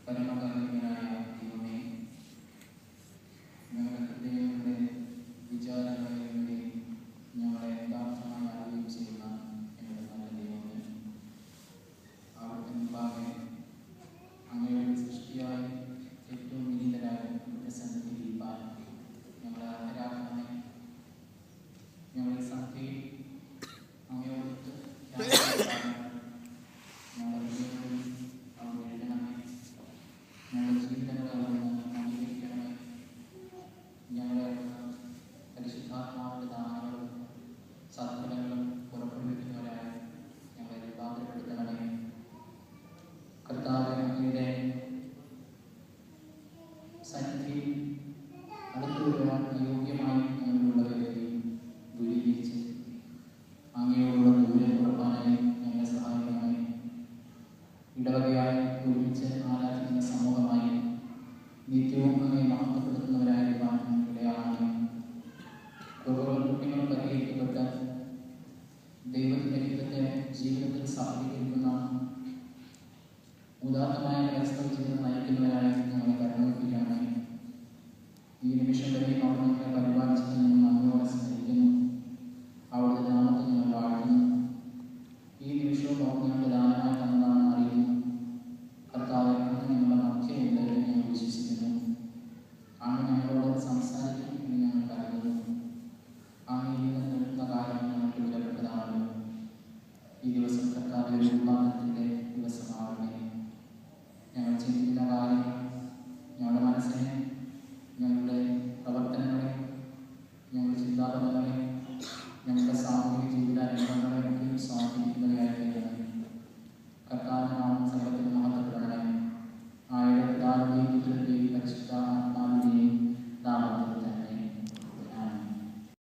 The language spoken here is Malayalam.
പരമകാരുണ്യനായ ദൈവമേ, ഞങ്ങളുടെ ഹൃദയങ്ങളുടെ വിചാരങ്ങളെ വേണ്ടി ഞങ്ങളെ യഥാർത്ഥമായി അറിയുകയും ചെയ്യുന്ന ഞങ്ങളുടെ നല്ല ദൈവമേ, അവിടുത്തെ മുമ്പാകെ അങ്ങയുടെ സൃഷ്ടിയായി ഏറ്റവും വിനീതരായ അവിടുത്തെ സന്നിധിയിൽ ഇരിപ്പാൻ ഞങ്ങളെ അർഹരാക്കണമേ. ഞങ്ങളുടെ സന്ധ്യയിൽ അങ്ങയോടൊത്ത് ഞങ്ങളുടെ ഹൃദയങ്ങളിൽ അവിടെ എഴുതണമേ. ഞങ്ങളുടെ ജീവിതങ്ങളെ അവിടുന്ന് അംഗീകരിക്കണമേ. ഞങ്ങളെ പരിശുദ്ധാത്മാവിന്റെ ദാനങ്ങളും സദ്ഗുണങ്ങളും പുറപ്പെടുവിക്കുന്നവരായി ഞങ്ങളെ രൂപാന്തരപ്പെടുത്തണമേ. കർത്താവേ, അങ്ങയുടെ സന്നിധിയിൽ അടുത്തു വരുവാൻ അയോഗ്യമായി ഞങ്ങളുള്ളവരെയും ദൂരീകരിച്ച് അങ്ങയോടുള്ള ദൂരം കുറവാനായി ഞങ്ങളെ സഹായിക്കണമേ. ഇടവകയായി ഒരുമിച്ച് ആരാധിക്കുന്ന സമൂഹമായി നിത്യവും അങ്ങേ മഹത്വപ്പെടുത്തുന്നവരായിരിക്കാൻ ഇടയാകണമേ. കുറവുകളും കുറ്റങ്ങളും പരിഹരിക്കപ്പെട്ട് ദൈവത്തിന്റെ ഹിതത്തെ ജീവിതത്തിൽ സഫലീകരിക്കുന്ന ഉദാത്തമായ ക്രൈസ്തവ ജീവിതം നയിക്കുന്നവരായി